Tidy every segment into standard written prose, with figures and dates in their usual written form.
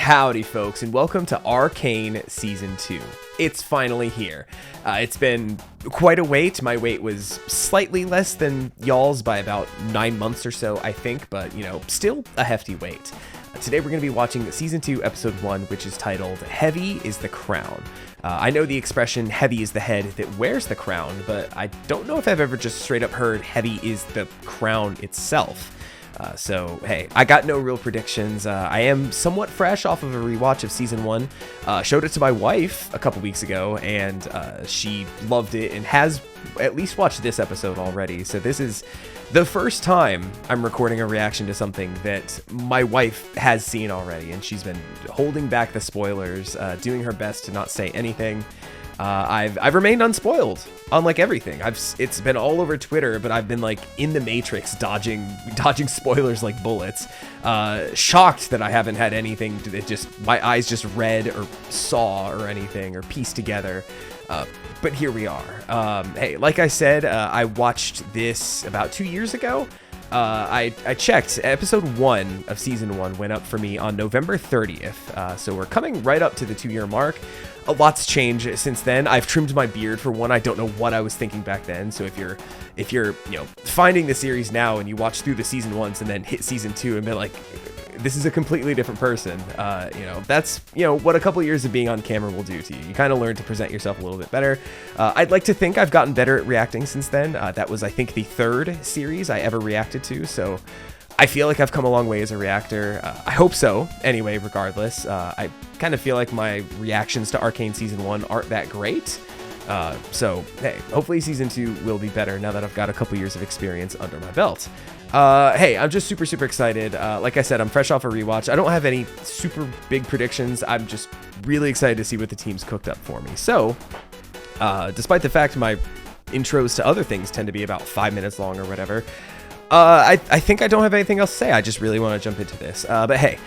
Howdy folks, and welcome to Arcane Season 2. It's finally here. It's been quite a wait. My wait was slightly less than y'all's by about 9 months or so, I think, but, you know, still a hefty wait. Today we're going to be watching Season 2, Episode 1, which is titled, Heavy is the Crown. I know the expression, heavy is the head that wears the crown, but I don't know if I've ever just straight up heard heavy is the crown itself. So, hey, I got no real predictions. I am somewhat fresh off of a rewatch of Season 1. Showed it to my wife a couple weeks ago, and she loved it and has at least watched this episode already. So this is the first time I'm recording a reaction to something that my wife has seen already, and she's been holding back the spoilers, doing her best to not say anything. I've remained unspoiled, unlike everything. It's been all over Twitter, but I've been like in the Matrix, dodging spoilers like bullets. Shocked that I haven't had anything that my eyes just read or saw or anything or pieced together. But here we are. Hey, like I said, I watched this about 2 years ago. I checked. Episode 1 of Season 1 went up for me on November 30th. So we're coming right up to the 2-year mark. A lot's changed since then. I've trimmed my beard for one. I don't know what I was thinking back then. So if you're finding the series now and you watch through the Season 1s and then hit Season 2 and be like, this is a completely different person, that's what a couple years of being on camera will do to you. You kind of learn to present yourself a little bit better. I'd like to think I've gotten better at reacting since then. That was, I think, the 3rd series I ever reacted to, so I feel like I've come a long way as a reactor. I hope so, anyway, regardless. I kind of feel like my reactions to Arcane Season 1 aren't that great. So, hey, hopefully Season 2 will be better now that I've got a couple years of experience under my belt. Hey, I'm just super excited. Like I said, I'm fresh off a rewatch. I don't have any super big predictions. I'm just really excited to see what the team's cooked up for me. So, despite the fact my intros to other things tend to be about 5 minutes long or whatever, I think I don't have anything else to say. I just really want to jump into this. But hey,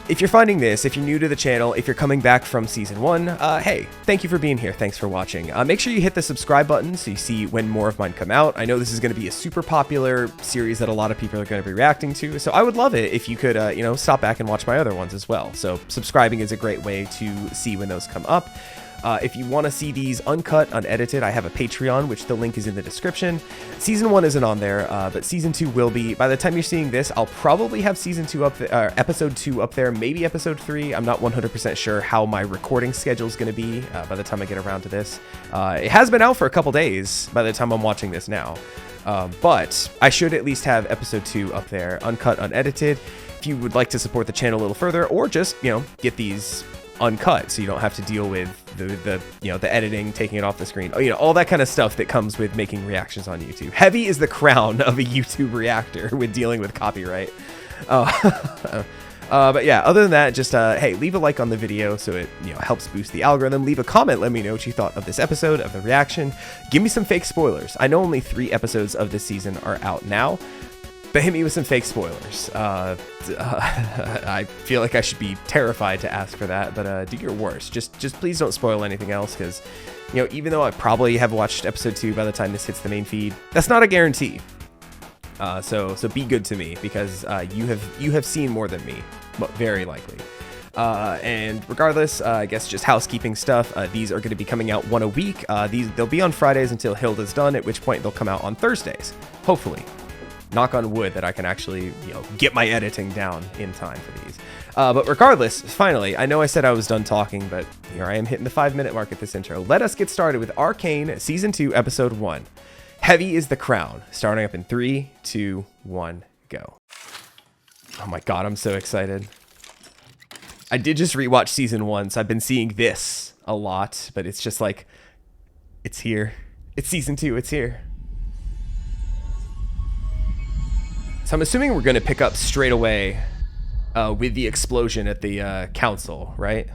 if you're finding this, if you're new to the channel, if you're coming back from Season 1, hey, thank you for being here. Thanks for watching. Make sure you hit the subscribe button so you see when more of mine come out. I know this is going to be a super popular series that a lot of people are going to be reacting to, so I would love it if you could, stop back and watch my other ones as well. So subscribing is a great way to see when those come up. If you want to see these uncut, unedited, I have a Patreon, which the link is in the description. Season 1 isn't on there, but Season 2 will be. By the time you're seeing this, I'll probably have Season 2 up there, Episode 2 up there, maybe Episode 3. I'm not 100% sure how my recording schedule is going to be by the time I get around to this. It has been out for a couple days by the time I'm watching this now, but I should at least have Episode 2 up there, uncut, unedited. If you would like to support the channel a little further, or just, get these uncut so you don't have to deal with the editing, taking it off the screen, all that kind of stuff that comes with making reactions on YouTube. Heavy is the crown of a YouTube reactor with dealing with copyright. But yeah, other than that, just hey, leave a like on the video so it helps boost the algorithm. Leave a comment, let me know what you thought of this episode, of the reaction. Give me some fake spoilers. I know only 3 episodes of this season are out now, but hit me with some fake spoilers. I feel like I should be terrified to ask for that, but do your worst. Just please don't spoil anything else, because, even though I probably have watched Episode 2 by the time this hits the main feed, that's not a guarantee. So be good to me, because you have seen more than me, very likely. And regardless, I guess just housekeeping stuff. These are going to be coming out 1 a week. They'll be on Fridays until Hilda's done, at which point they'll come out on Thursdays, hopefully. Knock on wood that I can actually, get my editing down in time for these. But regardless, finally, I know I said I was done talking, but here I am hitting the 5-minute mark at this intro. Let us get started with Arcane Season 2, Episode 1. Heavy is the Crown. Starting up in 3, 2, 1, go. Oh my god, I'm so excited. I did just rewatch Season 1, so I've been seeing this a lot, but it's just like, it's here. It's Season 2, it's here. So I'm assuming we're going to pick up straight away with the explosion at the council, right?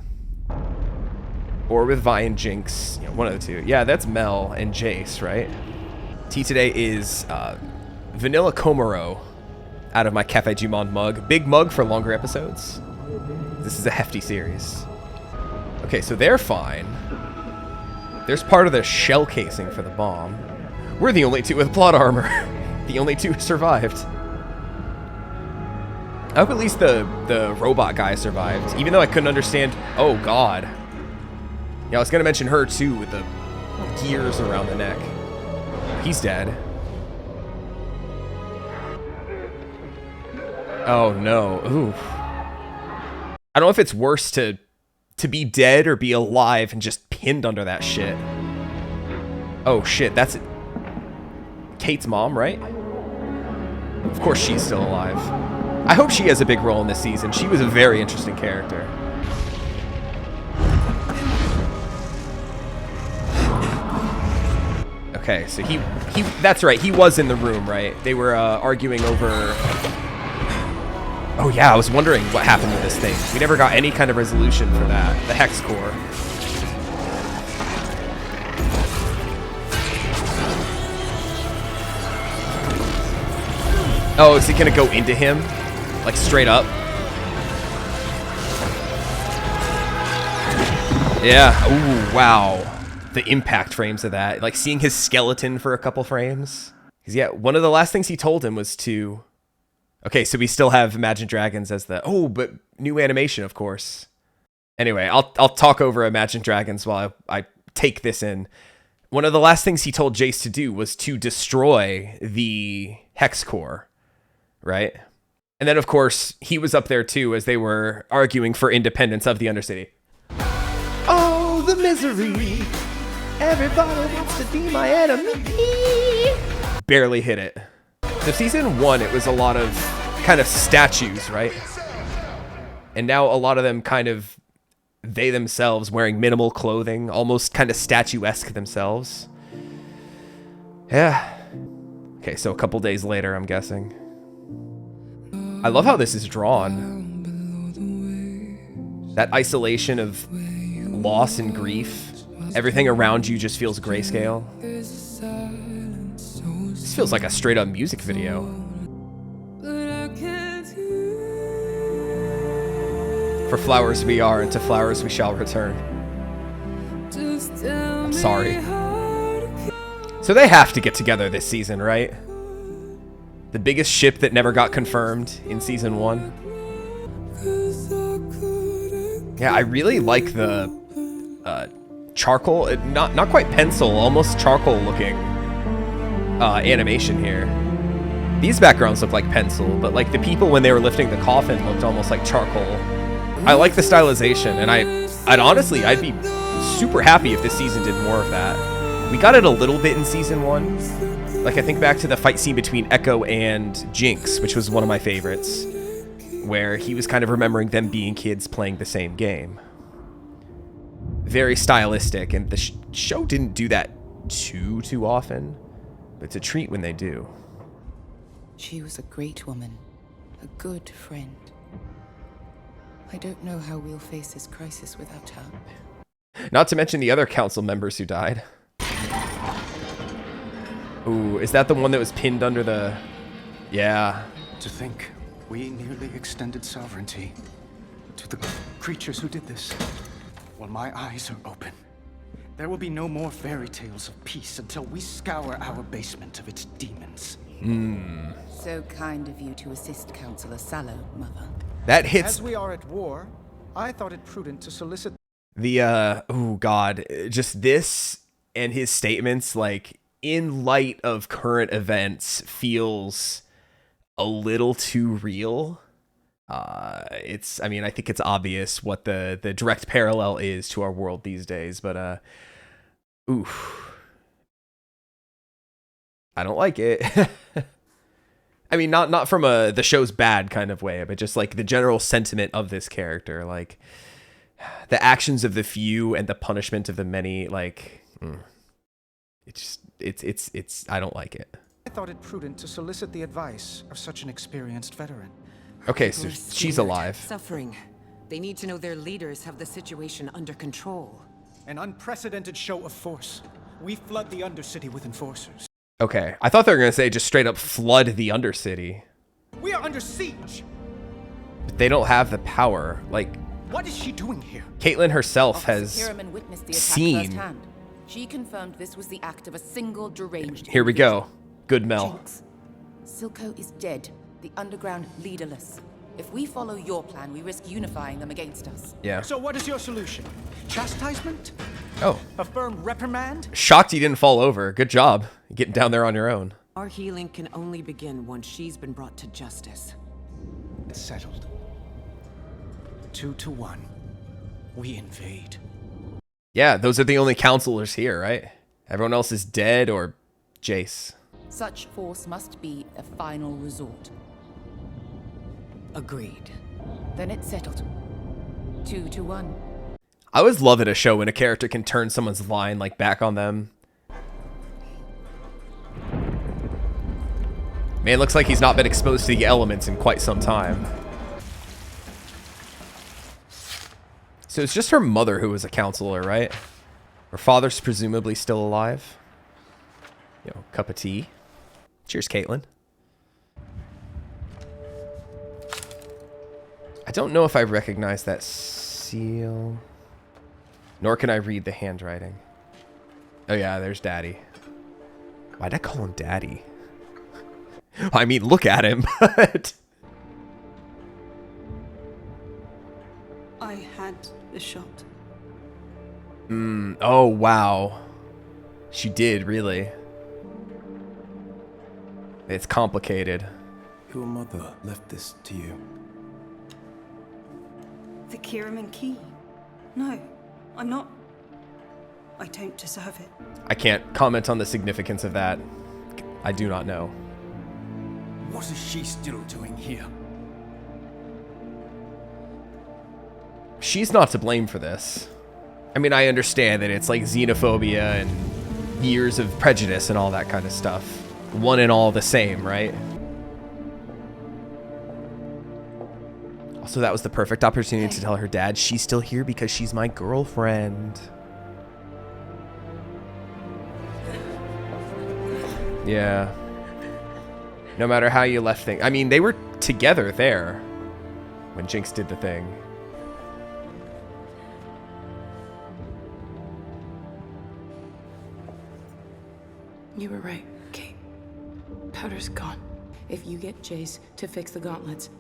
Or with Vi and Jinx, one of the two. Yeah, that's Mel and Jace, right? Tea today is Vanilla Komaro out of my Cafe Du Monde mug. Big mug for longer episodes. This is a hefty series. Okay, so they're fine. There's part of the shell casing for the bomb. We're the only 2 with plot armor. The only 2 who survived. I hope at least the robot guy survived, even though I couldn't understand. Oh God. Yeah, I was gonna mention her too with the gears around the neck. He's dead. Oh no. Ooh. I don't know if it's worse to be dead or be alive and just pinned under that shit. Oh shit, that's Kate's mom, right? Of course she's still alive. I hope she has a big role in this season. She was a very interesting character. Okay, so he that's right, he was in the room, right? They were arguing over... Oh yeah, I was wondering what happened to this thing. We never got any kind of resolution for that. The Hex Core. Oh, is he gonna go into him? Like straight up? Yeah. Ooh, wow. The impact frames of that. Like seeing his skeleton for a couple frames. Because yeah, one of the last things he told him was to... Okay, so we still have Imagine Dragons as the... Oh, but new animation, of course. Anyway, I'll talk over Imagine Dragons while I take this in. One of the last things he told Jace to do was to destroy the Hex Core, right? And then, of course, he was up there, too, as they were arguing for independence of the Undercity. Oh, the misery. Everybody wants to be my enemy. Barely hit it. So season 1, it was a lot of kind of statues, right? And now a lot of them kind of, they themselves wearing minimal clothing, almost kind of statuesque themselves. Yeah. Okay, so a couple days later, I'm guessing. I love how this is drawn. That isolation of loss and grief. Everything around you just feels grayscale. This feels like a straight up music video. For flowers we are, and to flowers we shall return. I'm sorry. So they have to get together this season, right? The biggest ship that never got confirmed in season 1. Yeah, I really like the charcoal, not quite pencil, almost charcoal looking animation here. These backgrounds look like pencil, but like the people when they were lifting the coffin looked almost like charcoal. I like the stylization, and I'd be super happy if this season did more of that. We got it a little bit in season 1. Like, I think back to the fight scene between Echo and Jinx, which was one of my favorites, where he was kind of remembering them being kids playing the same game. Very stylistic, and the show didn't do that too often, but it's a treat when they do. She was a great woman, a good friend. I don't know how we'll face this crisis without her. Not to mention the other council members who died. Ooh, is that the one that was pinned under the... Yeah. To think we nearly extended sovereignty to the creatures who did this. Well, my eyes are open. There will be no more fairy tales of peace until we scour our basement of its demons. So kind of you to assist Councillor Sallow, Mother. That hits... As we are at war, I thought it prudent to solicit... The, oh God, just this and his statements, like, in light of current events, feels a little too real. I mean, I think it's obvious what the direct parallel is to our world these days, but, oof. I don't like it. I mean, not from the show's bad kind of way, but just like the general sentiment of this character, like the actions of the few and the punishment of the many, like, it's I don't like it. I thought it prudent to solicit the advice of such an experienced veteran. Okay, so she's alive. Suffering. They need to know their leaders have the situation under control. An unprecedented show of force. We flood the Undercity with enforcers. Okay, I thought they were going to say just straight up flood the Undercity. We are under siege! But they don't have the power. Like, what is she doing here? Caitlyn herself Officer has Kierman witnessed the attack seen... firsthand. She confirmed this was the act of a single deranged Here we go. individual. Good Mel. Jinx. Silco is dead. The underground leaderless. If we follow your plan, we risk unifying them against us. Yeah. So what is your solution? Chastisement? Oh, A firm reprimand? shocked you didn't fall over. Good job getting down there on your own. Our healing can only begin once she's been brought to justice. It's settled. 2-1. We invade. Yeah, those are the only counselors here, right? Everyone else is dead or Jace. Such force must be a final resort. Agreed. Then it's settled. 2-1. I always love it a show when a character can turn someone's line like back on them. Man, looks like he's not been exposed to the elements in quite some time. So it's just her mother who was a counselor, right? Her father's presumably still alive. You know, cup of tea. Cheers, Caitlin. I don't know if I recognize that seal. Nor can I read the handwriting. Oh yeah, there's Daddy. Why'd I call him Daddy? I mean, look at him, but... I had the shot. Oh, wow. She did, really. It's complicated. Your mother left this to you. The Kiraman key. No, I'm not. I don't deserve it. I can't comment on the significance of that. I do not know. What is she still doing here? She's not to blame for this. I mean, I understand that it's like xenophobia and years of prejudice and all that kind of stuff. One and all the same, right? Also, that was the perfect opportunity to tell her dad she's still here because she's my girlfriend. Yeah. No matter how you left things. I mean, they were together there when Jinx did the thing. You were right, Kate. Powder's gone. If you get Jace to fix the gauntlets,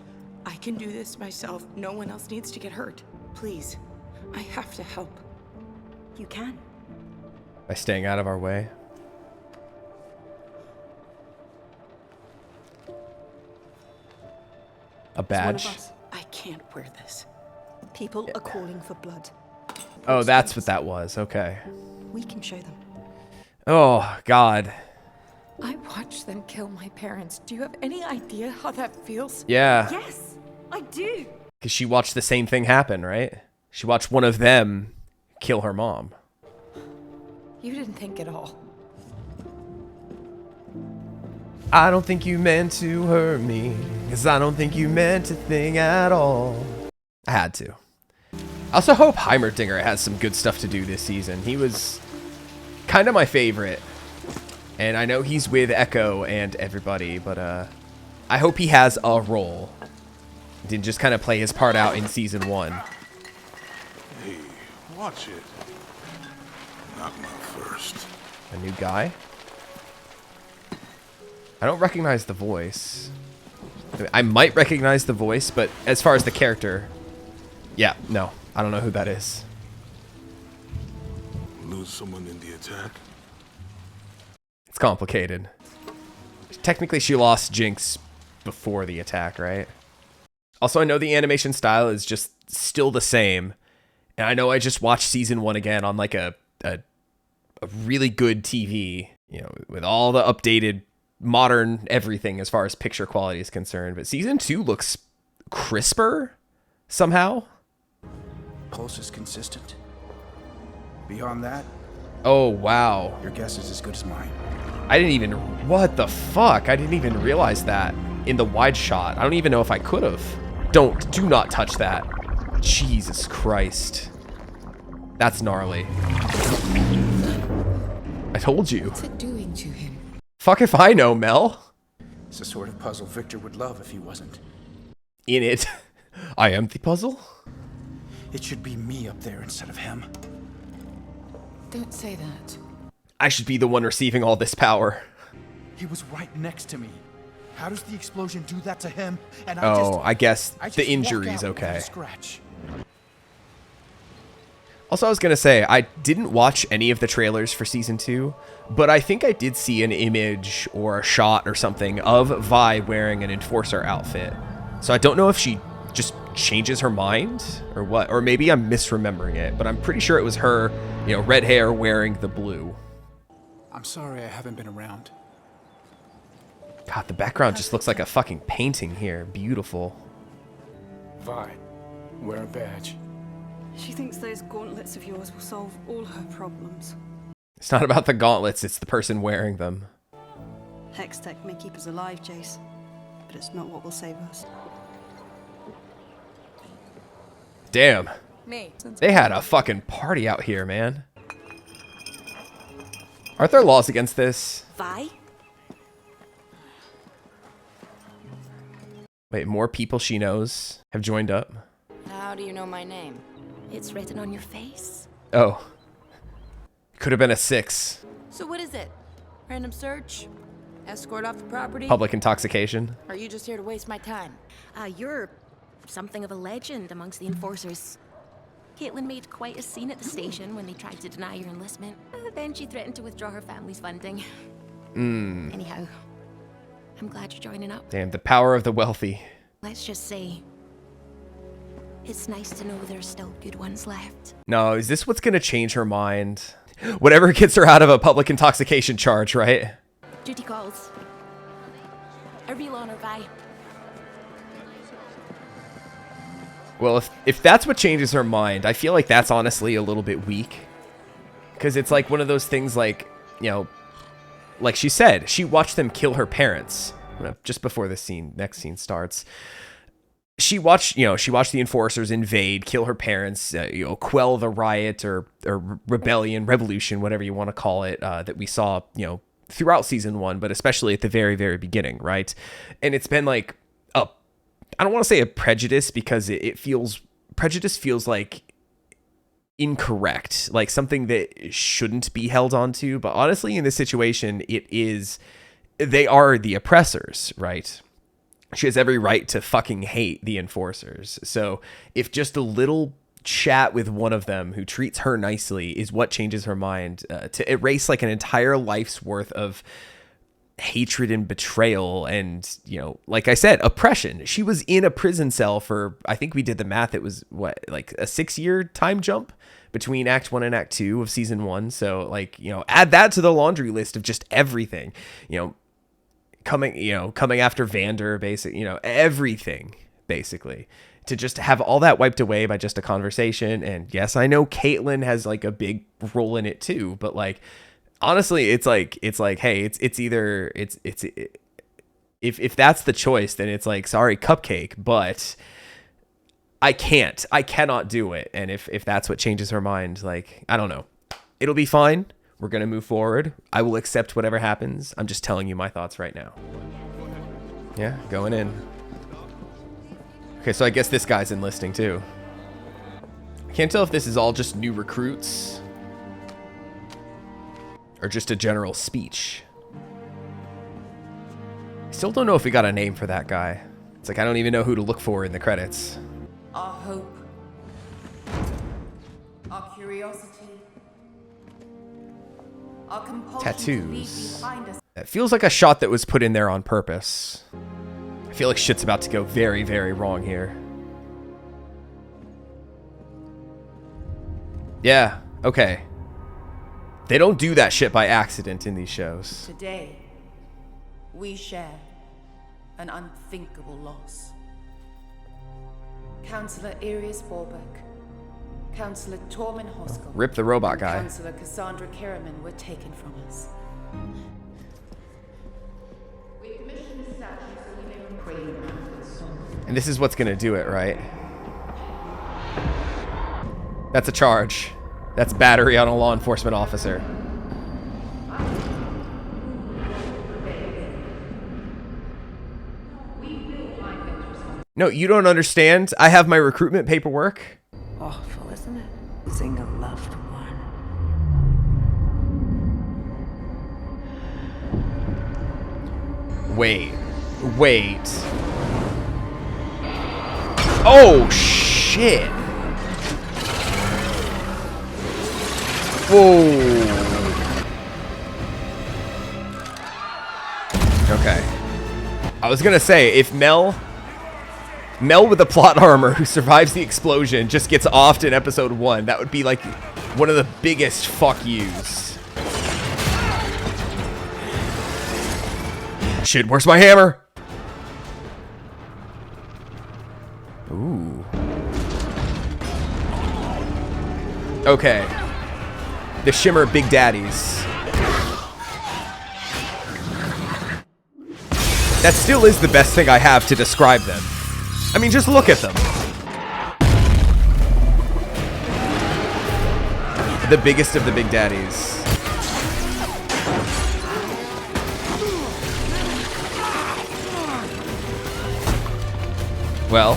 I can do this myself. No one else needs to get hurt. Please, I have to help. You can. By staying out of our way. A badge? One of us. I can't wear this. People are calling for blood. Oh, that's what that was. Okay. We can show them. Oh, God. I watched them kill my parents. Do you have any idea how that feels? Yeah. Yes, I do. Because she watched the same thing happen, right? She watched one of them kill her mom. You didn't think at all. I don't think you meant to hurt me, because I don't think you meant a thing at all. I had to. I also hope Heimerdinger has some good stuff to do this season. He was kind of my favorite. And I know he's with Echo and everybody, but I hope he has a role. Didn't just kind of play his part out in season 1. Hey, watch it. Not my first. A new guy? I don't recognize the voice. I might recognize the voice, but as far as the character, yeah, no, I don't know who that is. Lose someone in the attack? It's complicated. Technically, she lost Jinx before the attack, right? Also, I know the animation style is just still the same. And I know I just watched season 1 again on like a really good TV, you know, with all the updated modern everything as far as picture quality is concerned. But season 2 looks crisper somehow. Pulse is consistent. Beyond that, Oh, wow. your guess is as good as mine. I didn't even... What the fuck? I didn't even realize that in the wide shot. I don't even know if I could have. Do not touch that. Jesus Christ. That's gnarly. I told you. What's it doing to him? Fuck if I know, Mel. It's the sort of puzzle Victor would love if he wasn't. In it. I am the puzzle? It should be me up there instead of him. Don't say that. I should be the one receiving all this power. He was right next to me. How does the explosion do that to him? And Oh, I guess I just the walk injury's out without a okay. scratch. Also, I was gonna say, I didn't watch any of the trailers for season 2, but I think I did see an image or a shot or something of Vi wearing an Enforcer outfit. So I don't know if she just changes her mind or what, or maybe I'm misremembering it, but I'm pretty sure it was her, you know, red hair wearing the blue. I'm sorry I haven't been around. God, the background just looks like a fucking painting here. Beautiful. Vi, wear a badge. She thinks those gauntlets of yours will solve all her problems. It's not about the gauntlets, it's the person wearing them. Hextech may keep us alive, Jace, but it's not what will save us. Damn. Me. They had a fucking party out here, man. Aren't there laws against this? Vi? Wait, more people she knows have joined up? How do you know my name? It's written on your face. Oh. Could have been a 6. So what is it? Random search? Escort off the property? Public intoxication. Are you just here to waste my time? You're something of a legend amongst the enforcers. Caitlin made quite a scene at the station when they tried to deny your enlistment. Then she threatened to withdraw her family's funding. Anyhow, I'm glad you're joining up. Damn, the power of the wealthy. Let's just say, it's nice to know there's still good ones left. No, is this what's gonna change her mind? Whatever gets her out of a public intoxication charge, right? Duty calls. A real honor, Vi. Well, if that's what changes her mind, I feel like that's honestly a little bit weak. Because it's like one of those things like, you know, like she said, she watched them kill her parents just before the next scene starts. She watched the enforcers invade, kill her parents, quell the riot or rebellion, revolution, whatever you want to call it, that we saw, throughout season 1, but especially at the very, very beginning, right? And it's been like I don't want to say a prejudice because prejudice feels like incorrect, like something that shouldn't be held on to. But honestly, in this situation, they are the oppressors, right? She has every right to fucking hate the enforcers. So if just a little chat with one of them who treats her nicely is what changes her mind, to erase like an entire life's worth of hatred and betrayal and, like I said, oppression. She was in a prison cell for, I think we did the math, it was like a 6-year time jump between Act 1 and Act 2 of season 1. So like, add that to the laundry list of just everything, coming after Vander, everything basically, to just have all that wiped away by just a conversation. And yes, I know Caitlin has like a big role in it too, but like, honestly, it's like, hey, it's either if that's the choice, then it's like, sorry, Cupcake, but I cannot do it. And if that's what changes her mind, like, I don't know, it'll be fine. We're going to move forward. I will accept whatever happens. I'm just telling you my thoughts right now. Yeah, going in. Okay, so I guess this guy's enlisting too. I can't tell if this is all just new recruits or just a general speech. I still don't know if we got a name for that guy. It's like I don't even know who to look for in the credits. Our hope. Our curiosity. Our compulsion to leave Tattoos. behind us. That feels like a shot that was put in there on purpose. I feel like shit's about to go very, very wrong here. Yeah, okay. They don't do that shit by accident in these shows. Today, we share an unthinkable loss. Councillor Arius Borbeck, Councillor Tormund Hoskell, Rip the robot guy. Councillor Cassandra Karaman were taken from us. We commissioned a statue so we may pray around its soul. And this is what's gonna do it, right? That's a charge. That's battery on a law enforcement officer. No, you don't understand. I have my recruitment paperwork. Awful, isn't it? Losing a loved one. Wait, Wait. Oh, shit. Whoa. Okay. I was gonna say, if Mel with the plot armor who survives the explosion just gets offed in episode 1, that would be like one of the biggest fuck yous. Shit, where's my hammer? Ooh. Okay. The Shimmer Big Daddies. That still is the best thing I have to describe them. I mean, just look at them. The biggest of the Big Daddies. Well,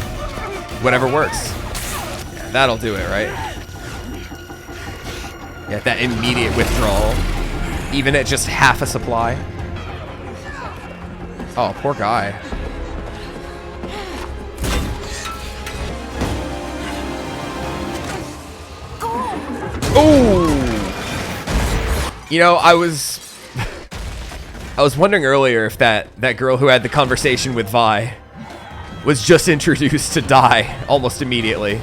whatever works. Yeah, that'll do it, right? Yeah, that immediate withdrawal. Even at just half a supply. Oh, poor guy. Oh! You know, I was wondering earlier if that girl who had the conversation with Vi was just introduced to die almost immediately.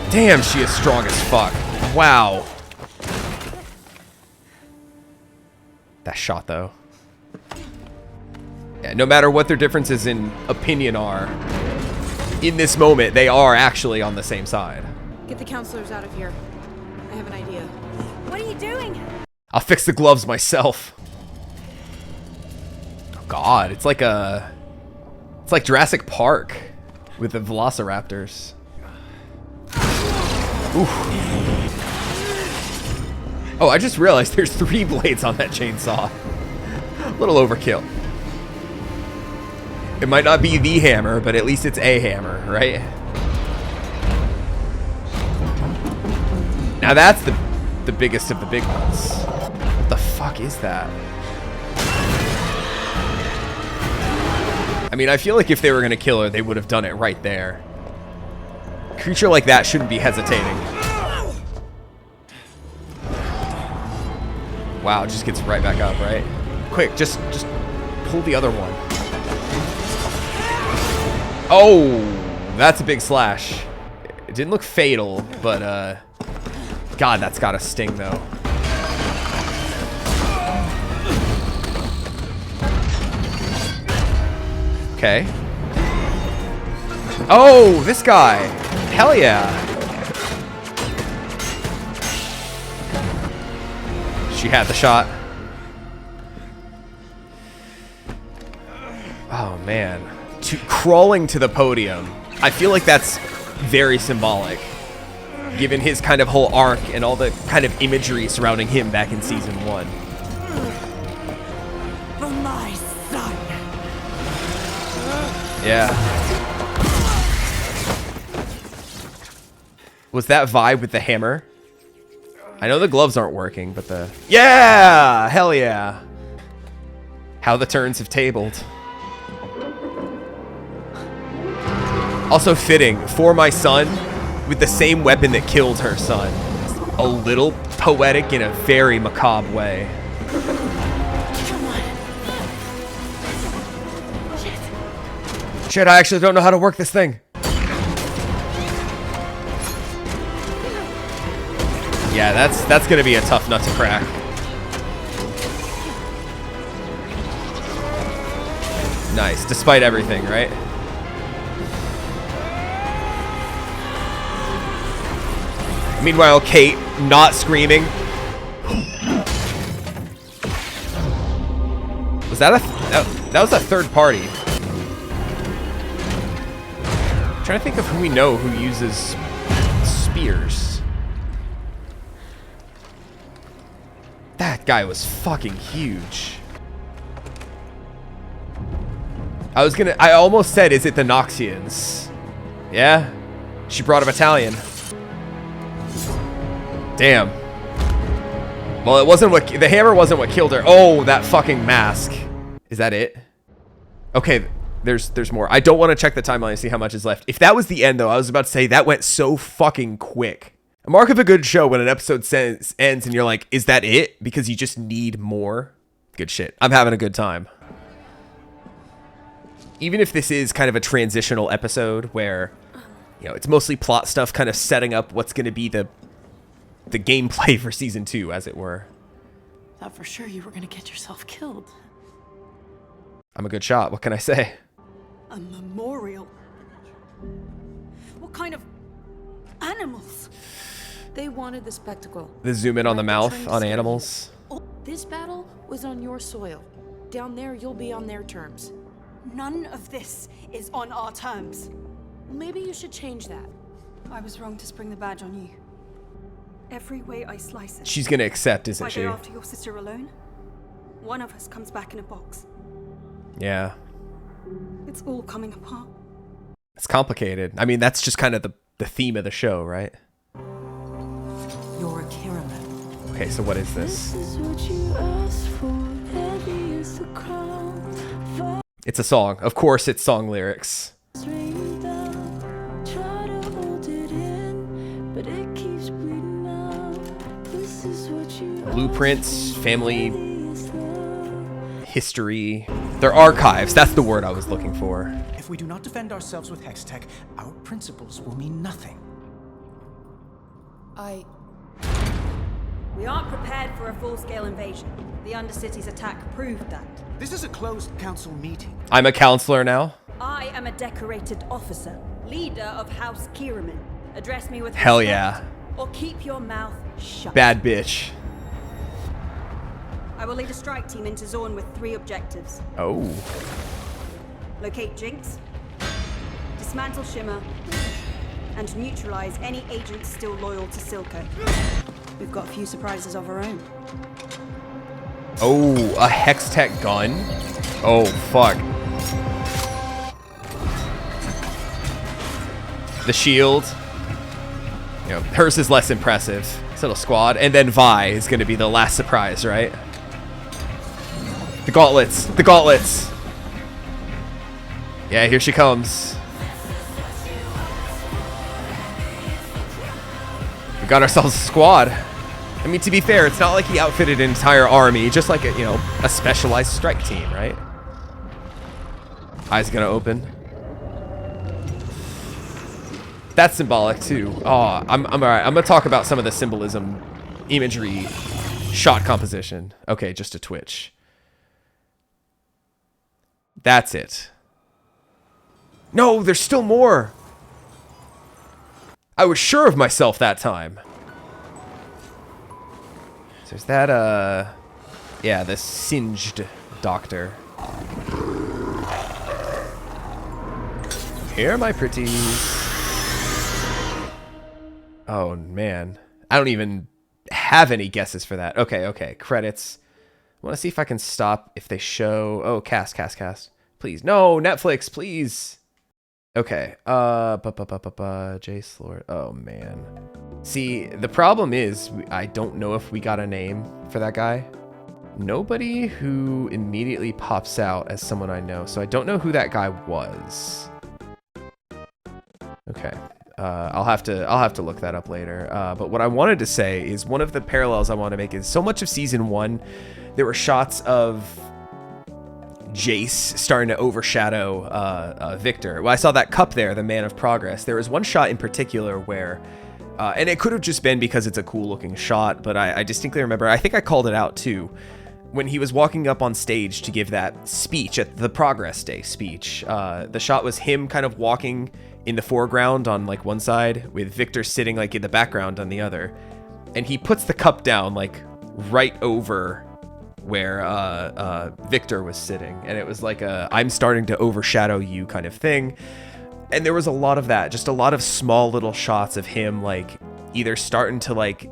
Damn, she is strong as fuck. Wow. That shot, though. Yeah, no matter what their differences in opinion are, in this moment, they are actually on the same side. Get the counselors out of here. I have an idea. What are you doing? I'll fix the gloves myself. Oh God, it's like Jurassic Park with the velociraptors. Oof. Oh, I just realized there's 3 blades on that chainsaw. A little overkill. It might not be the hammer, but at least it's a hammer, right? Now that's the biggest of the big ones. What the fuck is that? I mean, I feel like if they were gonna kill her, they would have done it right there. A creature like that shouldn't be hesitating. Wow, it just gets right back up, right? Quick, just pull the other one. Oh, that's a big slash. It didn't look fatal, but God, that's gotta sting though. Okay. Oh, this guy. Hell yeah. She had the shot. Oh, man. Crawling to the podium. I feel like that's very symbolic, given his kind of whole arc and all the kind of imagery surrounding him back in season 1. For my son. Yeah. Was that vibe with the hammer? I know the gloves aren't working, but the... Yeah! Hell yeah! How the turns have tabled. Also fitting for my son with the same weapon that killed her son. A little poetic in a very macabre way. Come on. Shit, I actually don't know how to work this thing. Yeah, that's gonna be a tough nut to crack. Nice, despite everything, right? Meanwhile, Kate, not screaming. Was that that was a third party. I'm trying to think of who we know who uses spears. That guy was fucking huge. I almost said, is it the Noxians? Yeah? She brought a battalion. Damn. Well, it wasn't what the hammer wasn't what killed her. Oh, that fucking mask. Is that it? Okay, there's more. I don't want to check the timeline to see how much is left. If that was the end, though, I was about to say that went so fucking quick. A mark of a good show when an episode ends and you're like, is that it? Because you just need more. Good shit. I'm having a good time. Even if this is kind of a transitional episode where, you know, it's mostly plot stuff kind of setting up what's going to be the gameplay for season 2, as it were. Thought for sure you were gonna get yourself killed. I'm a good shot. What can I say? A memorial? What kind of animals? They wanted the spectacle. The zoom in on the Like mouth trying to on scare you. animals. This battle was on your soil. Down there, you'll be on their terms. None of this is on our terms. Maybe you should change that. I was wrong to spring the badge on you. Every way I slice it, She's going to accept, if isn't I she? go after your sister alone, one of us comes back in a box. Yeah. It's all coming apart. It's complicated. I mean, that's just kind of the theme of the show, right? You're a Kiraman. Okay, so what is this? It's a song. Of course, it's song lyrics. Blueprints, family history. They're archives. That's the word I was looking for. If we do not defend ourselves with hex tech, our principles will mean nothing. We aren't prepared for a full-scale invasion. The Undercity's attack proved that. This is a closed council meeting. I'm a counselor now. I am a decorated officer, leader of House Kiraman. Address me with Hell respect, yeah. or keep your mouth shut. Bad bitch. I will lead a strike team into Zorn with 3 objectives. Oh. Locate Jinx, dismantle Shimmer, and neutralize any agents still loyal to Silco. We've got a few surprises of our own. Oh, a hex tech gun? Oh, fuck. The shield. You know, hers is less impressive. This little squad. And then Vi is going to be the last surprise, right? The gauntlets. The gauntlets. Yeah, here she comes. We got ourselves a squad. I mean, to be fair, it's not like he outfitted an entire army, just like a, you know, a specialized strike team, right? Eyes gonna open. That's symbolic too. Oh, I'm all right. I'm gonna talk about some of the symbolism, imagery, shot composition. Okay, just a twitch. That's it. No, there's still more. I was sure of myself that time. So there's that, yeah, the singed doctor. Here, my pretties. Oh, man. I don't even have any guesses for that. Okay, okay. Credits. I want to see if I can stop if they show... Oh, cast. Please. No, Netflix, please. Okay. Jace Lord. Oh, man. See, the problem is I don't know if we got a name for that guy. Nobody who immediately pops out as someone I know. So I don't know who that guy was. Okay. I'll have to look that up later. But what I wanted to say is one of the parallels I want to make is so much of season 1, there were shots of Jace starting to overshadow Victor. Well, I saw that cup there, the Man of Progress. There was one shot in particular where, and it could have just been because it's a cool looking shot, but I distinctly remember, I think I called it out too, when he was walking up on stage to give that speech at the Progress Day speech. The shot was him kind of walking in the foreground on like one side with Victor sitting like in the background on the other. And he puts the cup down like right over where Victor was sitting, and it was like a I'm starting to overshadow you kind of thing. And there was a lot of that, just a lot of small little shots of him like either starting to like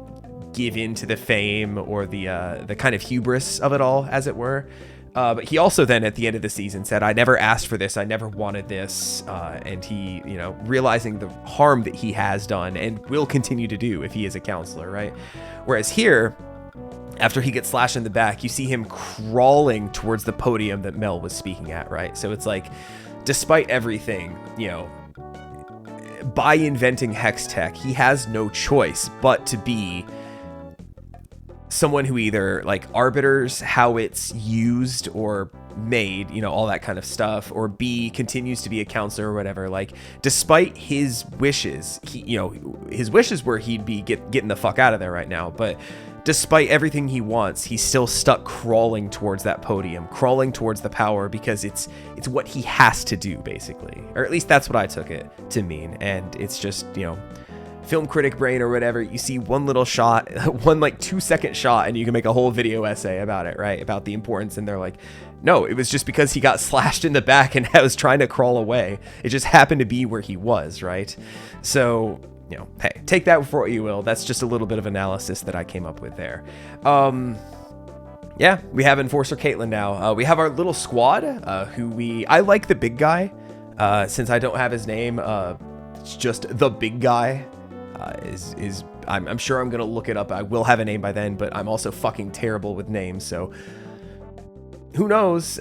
give in to the fame or the kind of hubris of it all, as it were, But he also then at the end of the season said, I never asked for this. I never wanted this. And he, realizing the harm that he has done and will continue to do if he is a counselor, right? Whereas here, after he gets slashed in the back, you see him crawling towards the podium that Mel was speaking at, right? So it's like, despite everything, by inventing Hex Tech, he has no choice but to be someone who either like arbiters how it's used or made, all that kind of stuff, or B, continues to be a counselor or whatever. Like, despite his wishes, his wishes were he'd be getting the fuck out of there right now, but despite everything he wants, he's still stuck crawling towards that podium, crawling towards the power, because it's what he has to do, basically. Or at least that's what I took it to mean. And it's just, film critic brain or whatever, you see one little shot, one like 2-second shot, and you can make a whole video essay about it, right? About the importance. And they're like, no, it was just because he got slashed in the back and was trying to crawl away. It just happened to be where he was, right? So, hey, take that for what you will. That's just a little bit of analysis that I came up with there. Yeah, we have Enforcer Caitlin now. We have our little squad, I like the big guy. Since I don't have his name, it's just the big guy. I'm sure I'm gonna look it up. I will have a name by then, but I'm also fucking terrible with names, so who knows?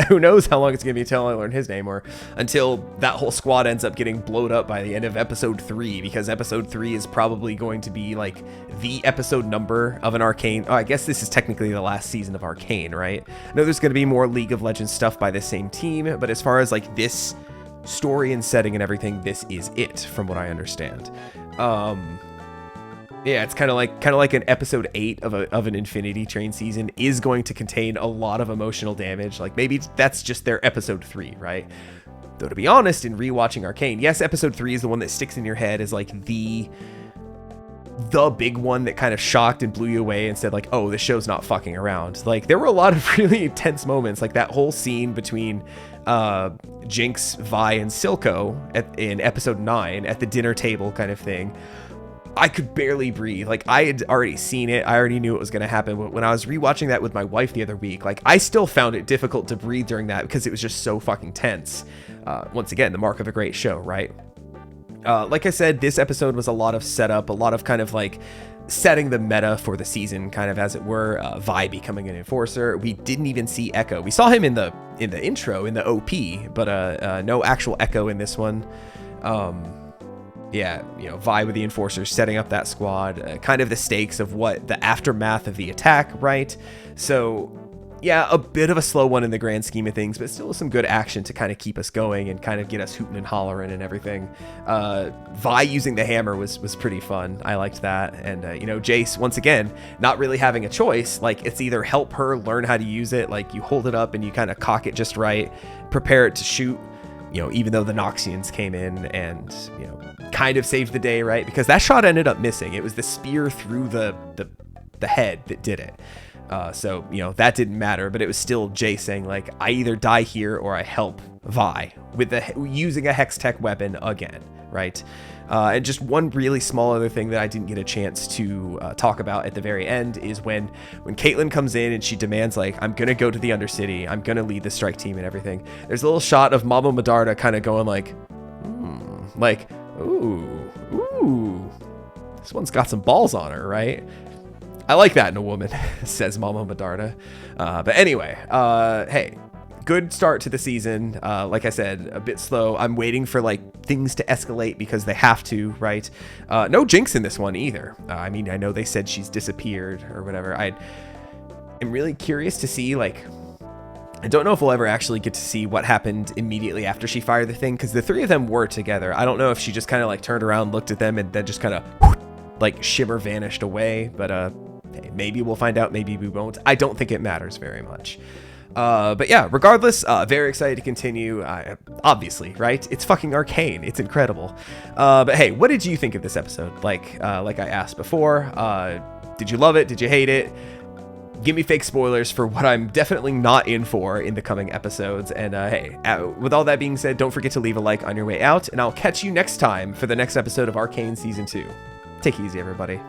Who knows how long it's gonna be until I learn his name, or until that whole squad ends up getting blowed up by the end of episode 3, because episode 3 is probably going to be like the episode number of an Arcane. Oh, I guess this is technically the last season of Arcane, right? I know there's gonna be more League of Legends stuff by the same team, but as far as like this story and setting and everything, this is it, from what I understand. Yeah, it's kind of like an episode 8 of an Infinity Train season is going to contain a lot of emotional damage. Like, maybe that's just their episode 3, right? Though, to be honest, in rewatching Arcane, yes, episode 3 is the one that sticks in your head as like the big one that kind of shocked and blew you away and said like, oh, this show's not fucking around. Like, there were a lot of really intense moments, like that whole scene between Jinx, Vi, and Silco in episode 9 at the dinner table kind of thing. I could barely breathe. Like, I had already seen it. I already knew it was going to happen. But when I was rewatching that with my wife the other week, like, I still found it difficult to breathe during that because it was just so fucking tense. Once again, the mark of a great show, right? Like I said, this episode was a lot of setup, a lot of kind of like setting the meta for the season, kind of as it were. Vi becoming an enforcer. We didn't even see Echo. We saw him in the intro, in the OP, but no actual Echo in this one. Yeah, Vi with the enforcers setting up that squad, kind of the stakes of what the aftermath of the attack, right? So yeah, a bit of a slow one in the grand scheme of things, but still some good action to kind of keep us going and kind of get us hooting and hollering and everything. Vi using the hammer was pretty fun. I liked that. And, Jace, once again, not really having a choice. Like, it's either help her learn how to use it, like you hold it up and you kind of cock it just right, prepare it to shoot, even though the Noxians came in and, kind of saved the day, right? Because that shot ended up missing. It was the spear through the head that did it. So, that didn't matter, but it was still Jay saying, like, I either die here or I help Vi with using a Hex Tech weapon again, right? And just one really small other thing that I didn't get a chance to talk about at the very end is when Caitlin comes in and she demands, like, I'm going to go to the Undercity, I'm going to lead the strike team and everything. There's a little shot of Mama Medarda kind of going like, like, ooh, this one's got some balls on her, right? I like that in a woman, says Mama Medarda. But anyway, hey, good start to the season. Like I said, a bit slow. I'm waiting for like things to escalate because they have to, right? No Jinx in this one either. I mean, I know they said she's disappeared or whatever. I'm really curious to see, like, I don't know if we'll ever actually get to see what happened immediately after she fired the thing, because the three of them were together. I don't know if she just kind of like turned around, looked at them, and then just kind of like shimmer vanished away. But hey, maybe we'll find out, maybe we won't. I don't think it matters very much. But yeah, regardless, very excited to continue. Obviously, right? It's fucking Arcane. It's incredible. But hey, what did you think of this episode? Like I asked before, did you love it? Did you hate it? Give me fake spoilers for what I'm definitely not in for in the coming episodes. And hey, with all that being said, don't forget to leave a like on your way out, and I'll catch you next time for the next episode of Arcane Season 2. Take it easy, everybody.